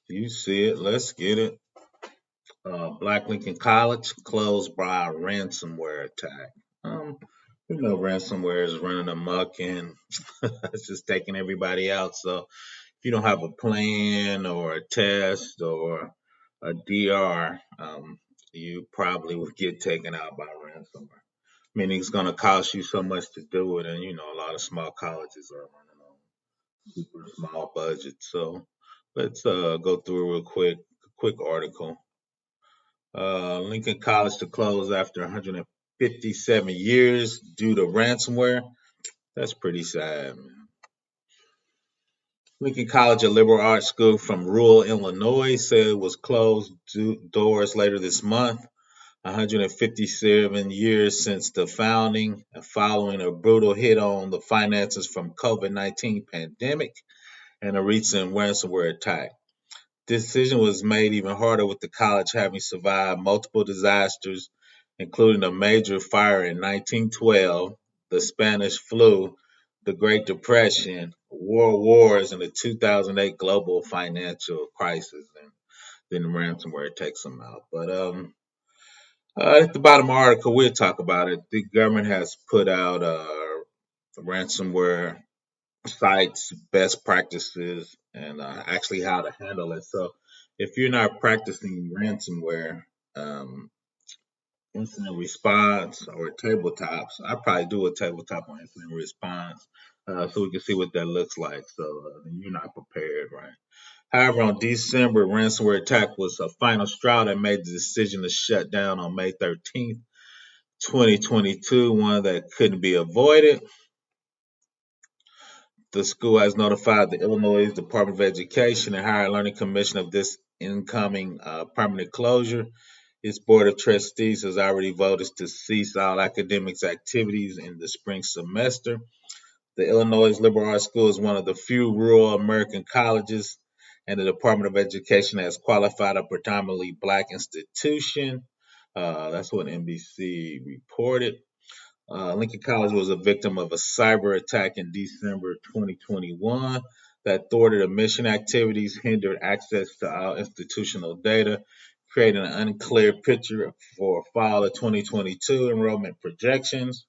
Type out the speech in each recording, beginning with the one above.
You see it. Let's get it. Black Lincoln College closed by ransomware attack. Um, ransomware is running amok and it's just taking everybody out. So if you don't have a plan or a test or a DR, you probably would get taken out by ransomware. Meaning it's going to cost you so much to do it, and a lot of small colleges are running on super small budgets. So let's go through a real quick article. Lincoln College to close after 157 years due to ransomware. That's pretty sad, man. Lincoln College, a liberal arts school from rural Illinois, said it was closed doors later this month. 157 years since the founding, and following a brutal hit on the finances from COVID-19 pandemic and a recent ransomware attack. This decision was made even harder with the college having survived multiple disasters, including a major fire in 1912, the Spanish flu, the Great Depression, world wars, and the 2008 global financial crisis. And then the ransomware takes them out. But at the bottom of the article, we'll talk about it. The government has put out ransomware sites, best practices, and actually how to handle it. So, if you're not practicing ransomware, um, incident response or tabletops, I probably do a tabletop on incident response, so we can see what that looks like. So you're not prepared, right? However, on December, ransomware attack was a final straw that made the decision to shut down on May 13th, 2022, one that couldn't be avoided. The school has notified the Illinois Department of Education and Higher Learning Commission of this incoming permanent closure. Its board of trustees has already voted to cease all academic activities in the spring semester. The Illinois Liberal Arts School is one of the few rural American colleges, and the Department of Education has qualified a predominantly black institution. That's what NBC reported. Lincoln College was a victim of a cyber attack in December 2021 that thwarted admission activities, hindered access to our institutional data, creating an unclear picture for fall of 2022 enrollment projections.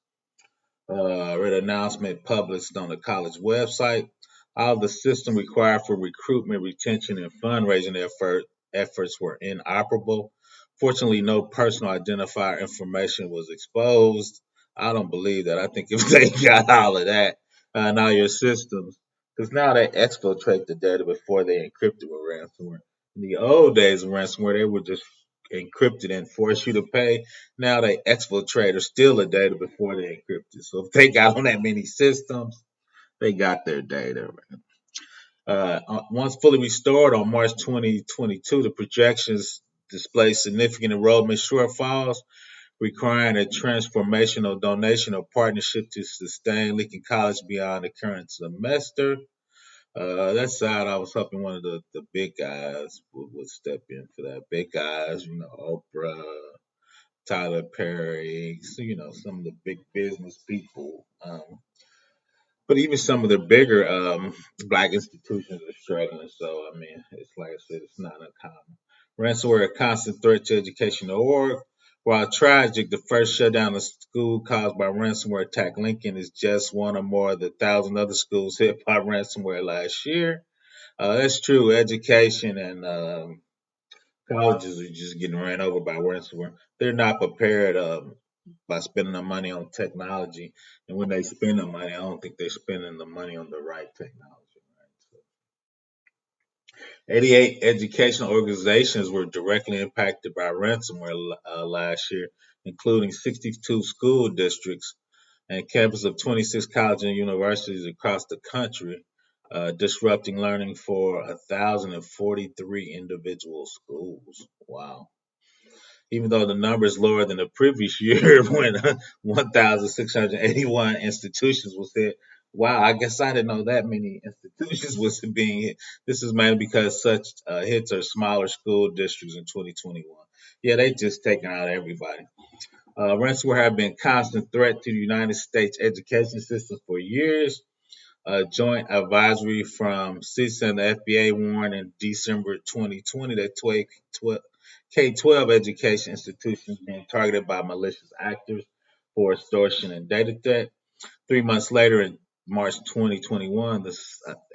Read an announcement published on the college website. All the system required for recruitment, retention, and fundraising efforts were inoperable. Fortunately, no personal identifier information was exposed. I don't believe that. I think if they got all of that and all your systems, because now they exfiltrate the data before they encrypt it with ransomware. In the old days of ransomware, they would just encrypt it and force you to pay. Now they exfiltrate or steal the data before they encrypt it. So if they got on that many systems, they got their data. Once fully restored on March 2022, the projections display significant enrollment shortfalls, requiring a transformational donation or partnership to sustain Lincoln College beyond the current semester. That side, I was hoping one of the big guys would step in for that. Big guys, Oprah, Tyler Perry, so, some of the big business people. But even some of the bigger black institutions are struggling. So, I mean, it's like I said, it's not uncommon. Ransomware, a constant threat to education.org. While tragic, the first shutdown of school caused by ransomware attack Lincoln is just one or more of the thousand other schools hit by ransomware last year. That's true. Education and colleges are just getting ran over by ransomware. They're not prepared by spending the money on technology. And when they spend the money, I don't think they're spending the money on the right technology. Right? So 88 educational organizations were directly impacted by ransomware last year, including 62 school districts and campus of 26 colleges and universities across the country, disrupting learning for 1,043 individual schools. Wow. Even though the number is lower than the previous year when 1,681 institutions was hit. Wow, I guess I didn't know that many institutions was being hit. This is mainly because such hits are smaller school districts in 2021. Yeah, they just taking out everybody. Ransomware have been a constant threat to the United States education system for years. A joint advisory from CISA and the FBA warned in December 2020 that K-12 education institutions being targeted by malicious actors for extortion and data theft. 3 months later, in March 2021, the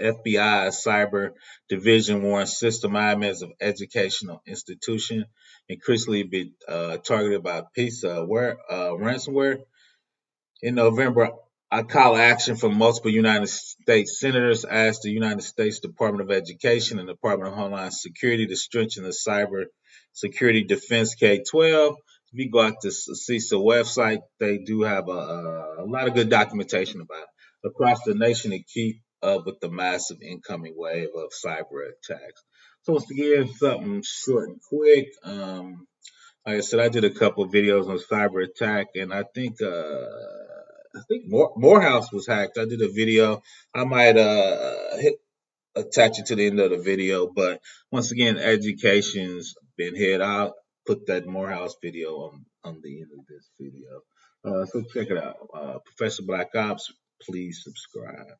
FBI Cyber Division warned system admins of educational institutions increasingly be targeted by ransomware. In November, a call to action from multiple United States senators asked the United States Department of Education and Department of Homeland Security to strengthen the cyber security defense K-12. If you go out to CISA website, they do have a lot of good documentation about it across the nation to keep up with the massive incoming wave of cyber attacks. So once again, something short and quick. Like I said, I did a couple of videos on cyber attack, and I think Morehouse was hacked. I did a video. I might attach it to the end of the video. But once again, education's been hit. I'll put that Morehouse video on the end of this video. So check it out. Professor Black Ops, please subscribe.